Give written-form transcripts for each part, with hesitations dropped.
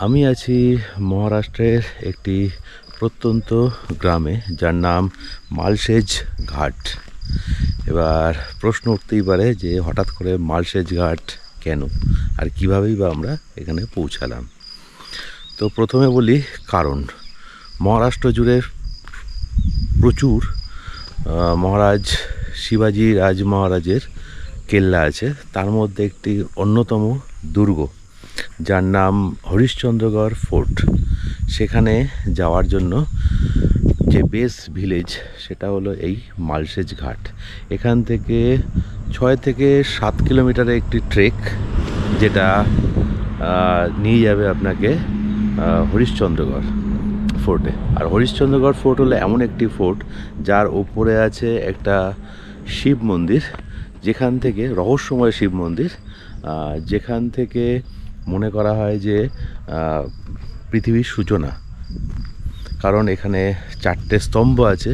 আমি আছি মহারাষ্ট্রের একটি প্রত্যন্ত গ্রামে, যার নাম মালসেজ ঘাট। এবার প্রশ্ন উঠতেই পারে যে হঠাৎ করে মালসেজ ঘাট কেন, আর কীভাবেই বা আমরা এখানে পৌঁছালাম। তো প্রথমে বলি কারণ। মহারাষ্ট্র জুড়ে প্রচুর মহারাজ শিবাজি রাজ মহারাজের কেল্লা আছে। তার মধ্যে একটি অন্যতম দুর্গ, যার নাম হরিশ্চন্দ্রগড় ফোর্ট। সেখানে যাওয়ার জন্য যে বেস ভিলেজ, সেটা হলো এই মালসেজ ঘাট। এখান থেকে 6 থেকে 7 কিলোমিটারের একটি ট্রেক, যেটা নিয়ে যাবে আপনাকে হরিশ্চন্দ্রগড় ফোর্টে। আর হরিশ্চন্দ্রগড় ফোর্ট হলো এমন একটি ফোর্ট যার ওপরে আছে একটা শিব মন্দির, যেখান থেকে রহস্যময় শিব মন্দির, যেখান থেকে মনে করা হয় যে পৃথিবীর সূচনা। কারণ এখানে 4টে স্তম্ভ আছে,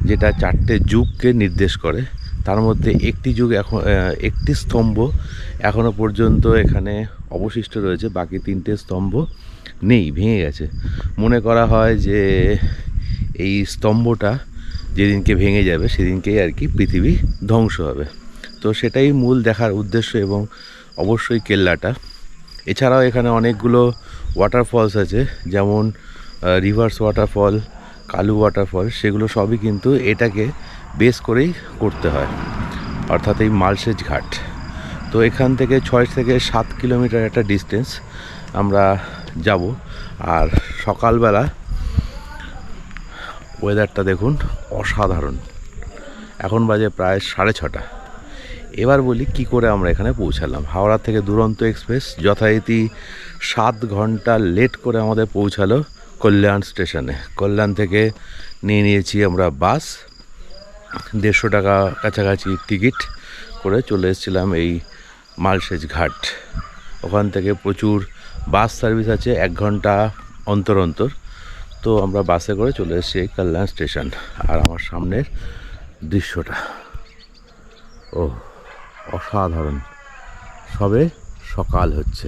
যেটা 4টে যুগকে নির্দেশ করে। তার মধ্যে একটি স্তম্ভ এখনো পর্যন্ত এখানে অবশিষ্ট রয়েছে, বাকি 3টে স্তম্ভ নেই, ভেঙে গেছে। মনে করা হয় যে এই স্তম্ভটা যেদিনকে ভেঙে যাবে সেদিনকেই আর কি পৃথিবী ধ্বংস হবে। তো সেটাই মূল দেখার উদ্দেশ্য, এবং অবশ্যই কেল্লাটা। এছাড়াও এখানে অনেকগুলো ওয়াটারফলস আছে, যেমন রিভার্স ওয়াটারফল, কালু ওয়াটারফল। সেগুলো সবই কিন্তু এটাকে বেস করেই করতে হয়, অর্থাৎ এই মালসেজ ঘাট। তো এখান থেকে 6 থেকে 7 কিলোমিটার একটা ডিস্টেন্স আমরা যাব। আর সকালবেলা ওয়েদারটা দেখুন, অসাধারণ। এখন বাজে প্রায় 6:30। এবার বলি কি করে আমরা এখানে পৌঁছালাম। হাওড়া থেকে দুরন্ত এক্সপ্রেস যথারীতি 7 ঘন্টা লেট করে আমাদের পৌঁছালো কল্যাণ স্টেশনে। কল্যাণ থেকে নিয়েছি আমরা বাস, 150 টাকা কাছাকাছি টিকিট করে চলে এসেছিলাম এই মালসেজ ঘাট। ওখান থেকে প্রচুর বাস সার্ভিস আছে 1 ঘন্টা অন্তর অন্তর। তো আমরা বাসে করে চলে এসেছি এই কল্যাণ স্টেশন। আর আমার সামনের দৃশ্যটা অসাধারণ। সবে সকাল হচ্ছে।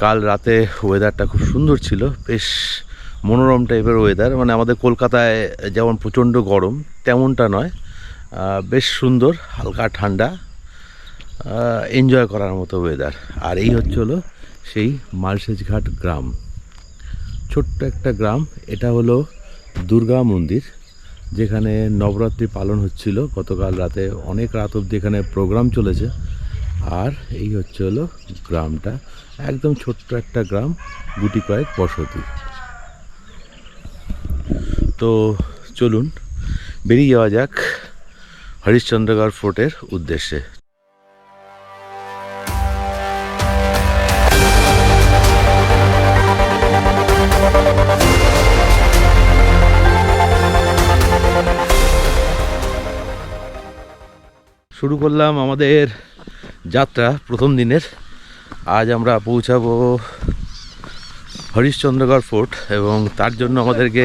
কাল রাতে ওয়েদারটা খুব সুন্দর ছিল, বেশ মনোরম টাইপের ওয়েদার। মানে আমাদের কলকাতায় যেমন প্রচণ্ড গরম, তেমনটা নয়, বেশ সুন্দর, হালকা ঠান্ডা, এনজয় করার মতো ওয়েদার। আর এই হলো সেই মালসেজ ঘাট গ্রাম। ছোট্ট একটা গ্রাম। এটা হলো দুর্গা মন্দির, যেখানে নবরাত্রি পালন হচ্ছিল গতকাল রাতে। অনেক রাত অবধি এখানে প্রোগ্রাম চলেছে। আর এই হলো গ্রামটা, একদম ছোট্ট একটা গ্রাম, গুটি কয়েক বসতি। তো চলুন বেরিয়ে যাওয়া যাক হরিশ্চন্দ্রগড় ফোর্টের উদ্দেশ্যে। শুরু করলাম আমাদের যাত্রা প্রথম দিনের। আজ আমরা পৌঁছাবো হরিশ্চন্দ্রগড় ফোর্ট, এবং তার জন্য আমাদেরকে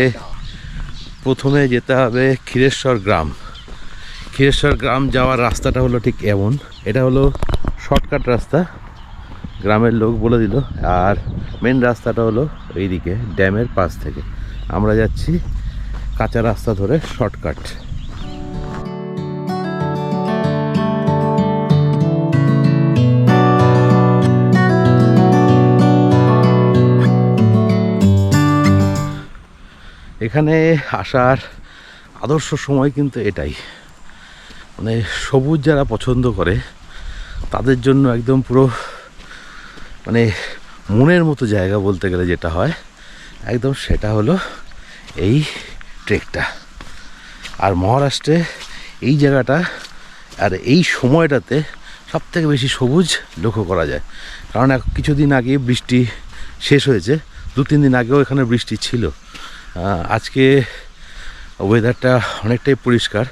প্রথমে যেতে হবে ক্ষীরেশ্বর গ্রাম। ক্ষীরেশ্বর গ্রাম যাওয়ার রাস্তাটা হলো ঠিক এমন। এটা হলো শর্টকাট রাস্তা, গ্রামের লোক বলে দিল। আর মেন রাস্তাটা হলো এইদিকে ড্যামের পাশ থেকে। আমরা যাচ্ছি কাঁচা রাস্তা ধরে, শর্টকাট। এখানে আসার আদর্শ সময় কিন্তু এটাই। মানে সবুজ যারা পছন্দ করে তাদের জন্য একদম পুরো মানে মনের মতো জায়গা বলতে গেলে যেটা হয়, একদম সেটা হলো এই ট্রেকটা। আর মহারাষ্ট্রে এই জায়গাটা আর এই সময়টাতে সবথেকে বেশি সবুজ লক্ষ্য করা যায়। কারণ কিছুদিন আগে বৃষ্টি শেষ হয়েছে, 2-3 দিন আগেও এখানে বৃষ্টি ছিল। আজকে ওয়েদারটা অনেকটাই পরিষ্কার,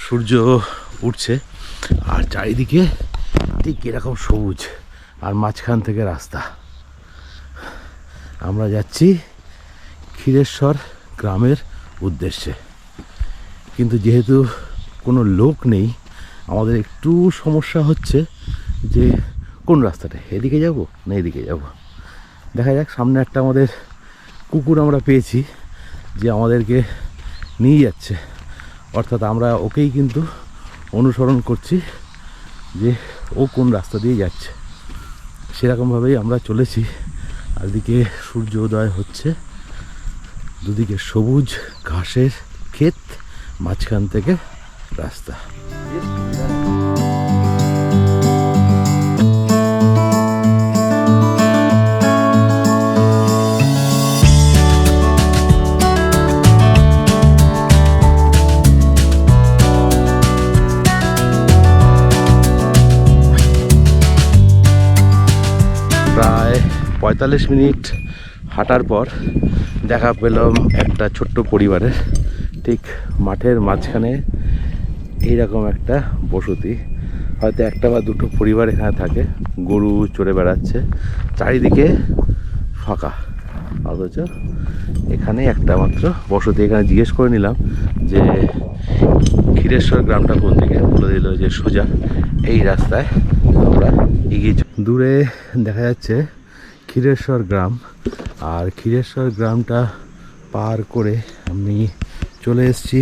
সূর্য উঠছে, আর চারিদিকে ঠিক এরকম সবুজ, আর মাঝখান থেকে রাস্তা। আমরা যাচ্ছি ক্ষীরেশ্বর গ্রামের উদ্দেশ্যে। কিন্তু যেহেতু কোনো লোক নেই, আমাদের একটু সমস্যা হচ্ছে যে কোন রাস্তাটা, এদিকে যাব না এদিকে যাব। দেখা যাক। সামনে একটা আমাদের কুকুর আমরা পেয়েছি যে আমাদেরকে নিয়ে যাচ্ছে, অর্থাৎ আমরা ওকেই কিন্তু অনুসরণ করছি যে ও কোন রাস্তা দিয়ে যাচ্ছে। সেরকমভাবেই আমরা চলেছি। আর দিকে সূর্য উদয় হচ্ছে, দুদিকে সবুজ ঘাসের ক্ষেত, মাঝখান থেকে রাস্তা। প্রায় 45 মিনিট হাঁটার পর দেখা পেলাম একটা ছোট্ট পরিবারের, ঠিক মাঠের মাঝখানে এইরকম একটা বসতি। হয়তো একটা বা দুটো পরিবার এখানে থাকে, গরু চড়ে বেড়াচ্ছে, চারিদিকে ফাঁকা, অথচ এখানে একটা মাত্র বসতি। এখানে জিজ্ঞেস করে নিলাম যে ক্ষীরেশ্বর গ্রামটা কোন দিকে, বলে দিল যে সোজা এই রাস্তায় আমরা এগিয়ে। দূরে দেখা যাচ্ছে ক্ষীরেশ্বর গ্রাম, আর ক্ষীরেশ্বর গ্রামটা পার করে আমি চলে এসেছি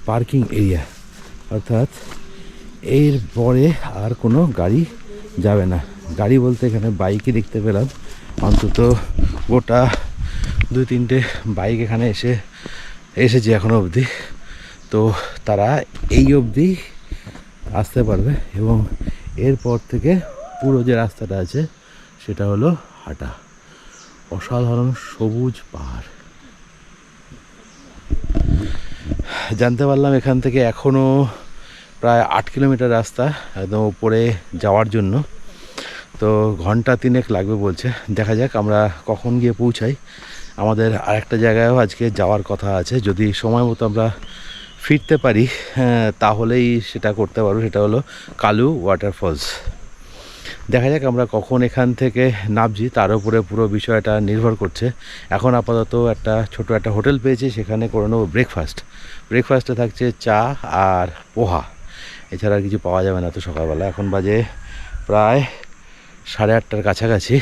পার্কিং এরিয়া, অর্থাৎ এর পরে আর কোনো গাড়ি যাবে না। গাড়ি বলতে এখানে বাইকই দেখতে পেলাম, অন্তত গোটা 2-3টে বাইক এখানে এসেছে এখনো অবধি। তো তারা এই অবধি আসতে পারবে এবং এরপর থেকে পুরো যে রাস্তাটা আছে সেটা হলো হাঁটা। অসাধারণ সবুজ পাহাড়। জানতে পারলাম এখান থেকে এখনও প্রায় 8 কিলোমিটার রাস্তা একদম উপরে যাওয়ার জন্য, তো ঘন্টা 3 লাগবে বলছে। দেখা যাক আমরা কখন গিয়ে পৌঁছাই। আমাদের আরেকটা জায়গায়ও আজকে যাওয়ার কথা আছে, যদি সময় মতো আমরা ফিরতে পারি তাহলেই সেটা করতে পারবো। সেটা হলো কালু ওয়াটারফলস। দেখা যাক আমরা কখন এখান থেকে নামছি, তার উপরে পুরো বিষয়টা নির্ভর করছে। এখন আপাতত ছোট একটা হোটেল পেয়েছি, সেখানে করে নেবো ব্রেকফাস্টে থাকছে চা আর পোহা, এছাড়া আর কিছু পাওয়া যাবে না তো সকালবেলা। এখন বাজে প্রায় 8:30টার কাছাকাছি।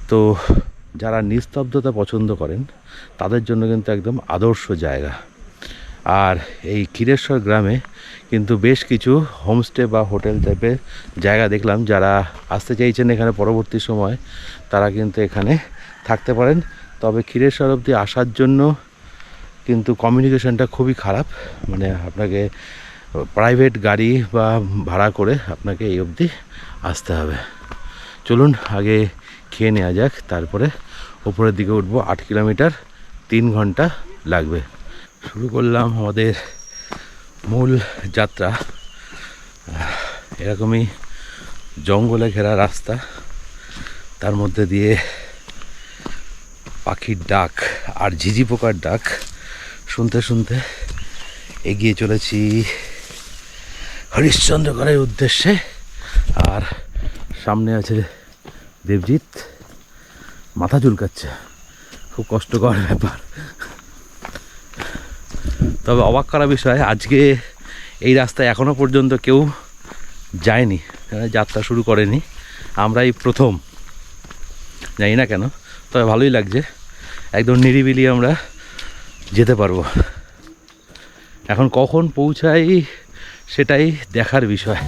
তো যারা নিস্তব্ধতা পছন্দ করেন তাদের জন্য কিন্তু একদম আদর্শ জায়গা। আর এই ক্ষীরেশ্বর গ্রামে কিন্তু বেশ কিছু হোমস্টে বা হোটেল টাইপের জায়গা দেখলাম। যারা আসতে চাইছেন এখানে পরবর্তী সময়, তারা কিন্তু এখানে থাকতে পারেন। তবে ক্ষীরেশ্বর অবধি আসার জন্য কিন্তু কমিউনিকেশনটা খুবই খারাপ, মানে আপনাকে প্রাইভেট গাড়ি বা ভাড়া করে আপনাকে এই অবধি আসতে হবে। চলুন আগে খেয়ে নেওয়া যাক, তারপরে ওপরের দিকে উঠবো। 8 কিলোমিটার, 3 ঘন্টা লাগবে। শুরু করলাম আমাদের মূল যাত্রা। এরকমই জঙ্গলে ঘেরা রাস্তা, তার মধ্যে দিয়ে পাখির ডাক আর ঝিঝি পোকার ডাক শুনতে শুনতে এগিয়ে চলেছি হরিশ্চন্দ্রগড়ের উদ্দেশ্যে। আর সামনে আছে দেবজিৎ, মাথা চুলকাচ্ছে, খুব কষ্টকর ব্যাপার। তবে অবাক করা বিষয়, আজকে এই রাস্তায় এখনও পর্যন্ত কেউ যায়নি, যাত্রা শুরু করেনি। আমরাই প্রথম, জানি না কেন, তবে ভালোই লাগছে। একদম নিরিবিলি আমরা যেতে পারবো। এখন কখন পৌঁছাই সেটাই দেখার বিষয়।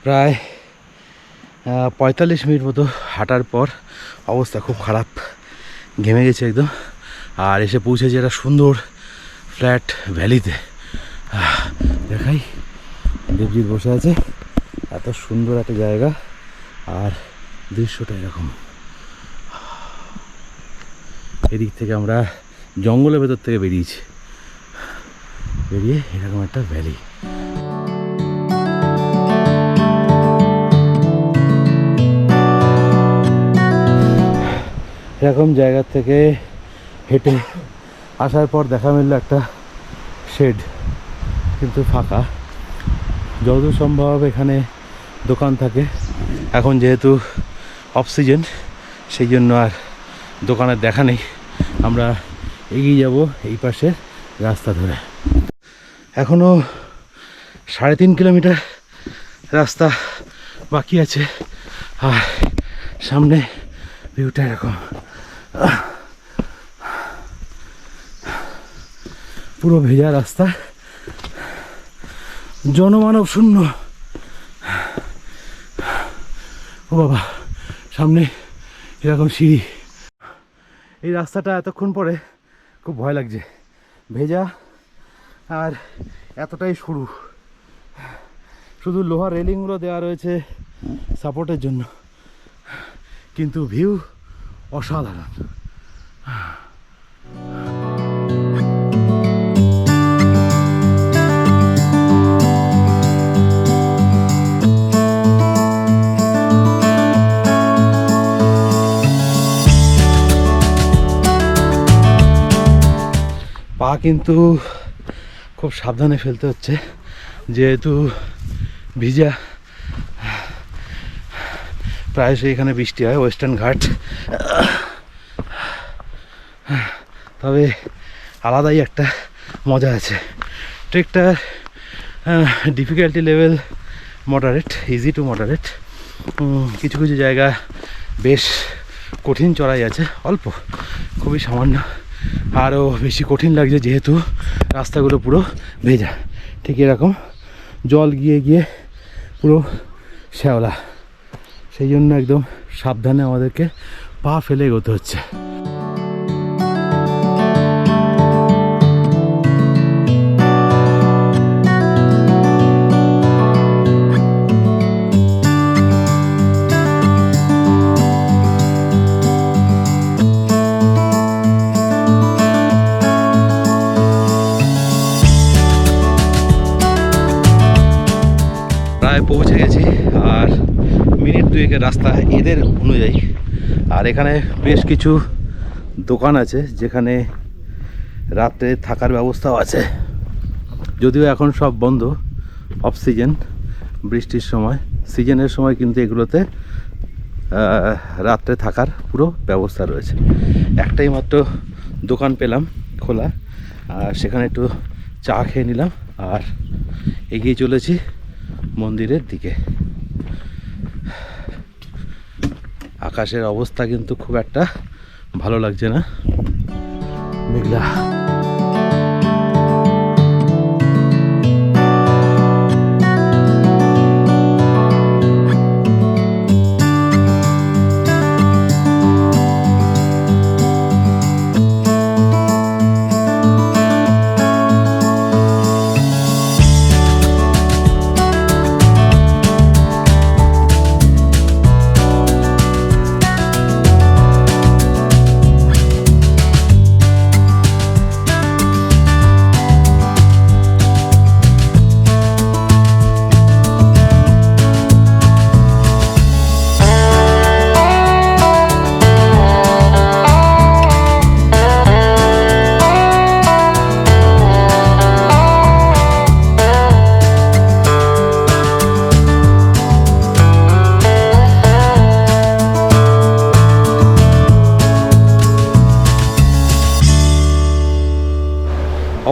প্রায় 45 মিনিট মতো হাঁটার পর অবস্থা খুব খারাপ, ঘেমে গেছে একদম। আর এসে পৌঁছেছে একটা সুন্দর ফ্ল্যাট ভ্যালিতে। দেখাই, দেবজিৎ বসে আছে, এত সুন্দর একটা জায়গা, আর দৃশ্যটা এরকম। এদিক থেকে আমরা জঙ্গলের ভেতর থেকে বেরিয়ে এরকম একটা ভ্যালি। এরকম জায়গা থেকে হেঁটে আসার পর দেখা মিলল একটা শেড, কিন্তু ফাঁকা। যতদূর সম্ভব এখানে দোকান থাকে। এখন যেহেতু অফ সিজন, সেই জন্য আর দোকানের দেখা নেই। আমরা এগিয়ে যাব এই পাশে রাস্তা ধরে। এখনও 3.5 কিলোমিটার রাস্তা বাকি আছে, আর সামনে ভিউটা এরকম। পুরো ভেজা রাস্তা, জনমানব শূন্য। ও বাবা, সামনে এরকম সিঁড়ি। এই রাস্তাটা এতক্ষণ পরে খুব ভয় লাগছে, ভেজা আর এতটাই সরু। শুধু লোহার রেলিংগুলো দেওয়া রয়েছে সাপোর্টের জন্য, কিন্তু ভিউ অসাধারণ। পা কিন্তু খুব সাবধানে ফেলতে হচ্ছে, যেহেতু ভিজা। প্রায়শই এখানে বৃষ্টি হয়, ওয়েস্টার্ন ঘাট। তবে আলাদাই একটা মজা আছে। ট্রেকটার difficulty level moderate, easy to moderate. কিছু কিছু জায়গা বেশ কঠিন চড়াই আছে, অল্প, খুবই সামান্য। আরও বেশি কঠিন লাগছে যেহেতু রাস্তাগুলো পুরো ভেজা। ঠিক এরকম জল গিয়ে গিয়ে পুরো শ্যাওলা, সেই জন্য একদম সাবধানে আমাদেরকে পা ফেলে এগোতে হচ্ছে। পৌঁছে গেছি, আর মিনিট 2 রাস্তা এদের অনুযায়ী। আর এখানে বেশ কিছু দোকান আছে যেখানে রাত্রে থাকার ব্যবস্থাও আছে, যদিও এখন সব বন্ধ, অফ সিজন, বৃষ্টির সময়। সিজনের সময় কিন্তু এগুলোতে রাত্রে থাকার পুরো ব্যবস্থা রয়েছে। একটাই মাত্র দোকান পেলাম খোলা, আর সেখানে একটু চা খেয়ে নিলাম আর এগিয়ে চলেছি মন্দিরের দিকে। আকাশের অবস্থা কিন্তু খুব একটা ভালো লাগছে না, মেঘলা।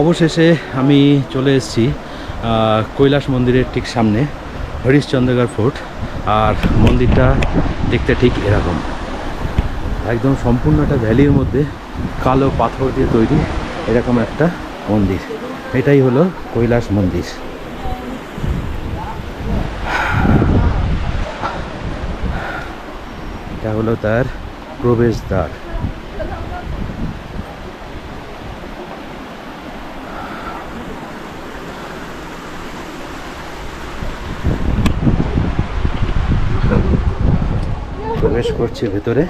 অবশেষে আমি চলে এসেছি কৈলাস মন্দিরের ঠিক সামনে, হরিশ্চন্দ্রগড় ফোর্ট। আর মন্দিরটা দেখতে ঠিক এরকম, একদম সম্পূর্ণ একটা ভ্যালির মধ্যে কালো পাথর দিয়ে তৈরি এরকম একটা মন্দির। এটাই হলো কৈলাস মন্দির। এটা হলো তার প্রবেশদ্বার। প্রবেশ করছে ভেতরে,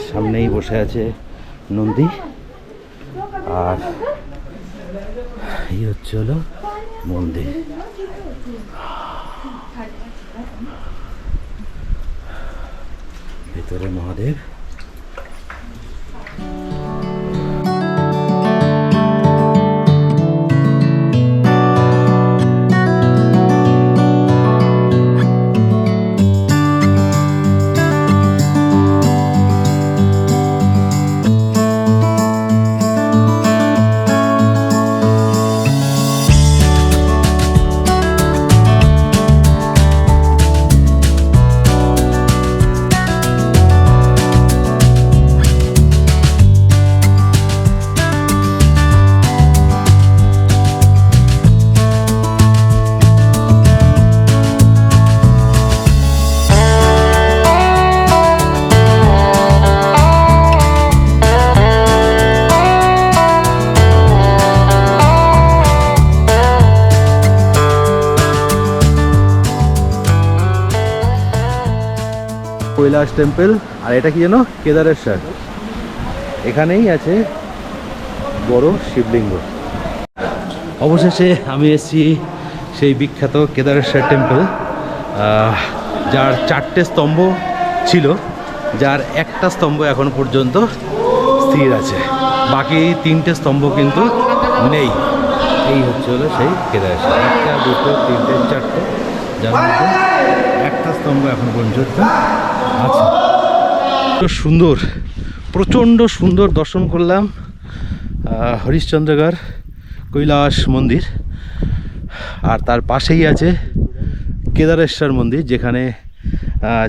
সামনেই বসে আছে নন্দী, আর এই হচ্ছে হলো মন্দির। ভেতরে মহাদেব, কৈলাস টেম্পল, আর এটা কি যেন কেদারেশ্বর। এখানেই আছে বড় শিবলিঙ্গ। অবশেষে আমি এসেছি সেই বিখ্যাত কেদারেশ্বর টেম্পল, যার 4টে স্তম্ভ ছিল, যার একটা স্তম্ভ এখন পর্যন্ত স্থির আছে, বাকি 3টে স্তম্ভ কিন্তু নেই। এই হচ্ছে হলো সেই কেদারেশ্বর। 1, 2, 3, 4টে, যার মধ্যে একটা স্তম্ভ এখন পর্যন্ত আছে। সুন্দর, প্রচণ্ড সুন্দর দর্শন করলাম হরিশ্চন্দ্রগড় কৈলাস মন্দির, আর তার পাশেই আছে কেদারেশ্বর মন্দির, যেখানে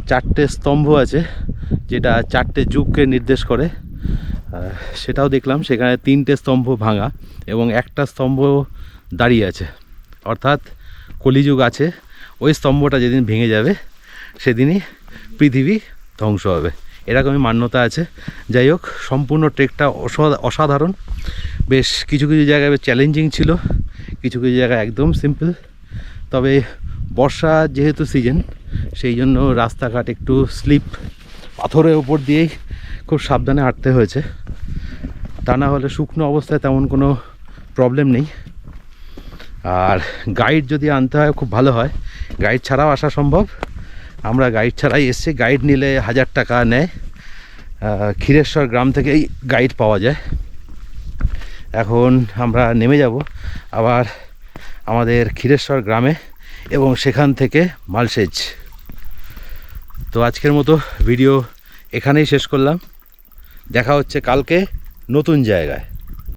4টে স্তম্ভ আছে, যেটা 4টে যুগকে নির্দেশ করে। সেটাও দেখলাম, সেখানে 3টে স্তম্ভ ভাঙা এবং একটা স্তম্ভ দাঁড়িয়ে আছে, অর্থাৎ কলিযুগ আছে। ওই স্তম্ভটা যেদিন ভেঙে যাবে সেদিনই পৃথিবী ধ্বংস হবে, এরকমই মান্যতা আছে। যাই হোক, সম্পূর্ণ ট্রেকটা অসাধারণ। বেশ কিছু কিছু জায়গায় বেশ চ্যালেঞ্জিং ছিল, কিছু কিছু জায়গায় একদম সিম্পল। তবে বর্ষা যেহেতু সিজন, সেই জন্য রাস্তাঘাট একটু স্লিপ, পাথরের ওপর দিয়েই খুব সাবধানে হাঁটতে হয়েছে। তা না হলে শুকনো অবস্থায় তেমন কোনো প্রবলেম নেই। আর গাইড যদি আনতে হয় খুব ভালো হয়, গাইড ছাড়াও আসা সম্ভব। আমরা গাইড ছাড়াই এসছি, গাইড নিলে 1000 টাকা নেয়। ক্ষীরেশ্বর গ্রাম থেকেই গাইড পাওয়া যায়। এখন আমরা নেমে যাব আবার আমাদের ক্ষীরেশ্বর গ্রামে, এবং সেখান থেকে মালসেজ। তো আজকের মতো ভিডিও এখানেই শেষ করলাম। দেখা হচ্ছে কালকে নতুন জায়গায়।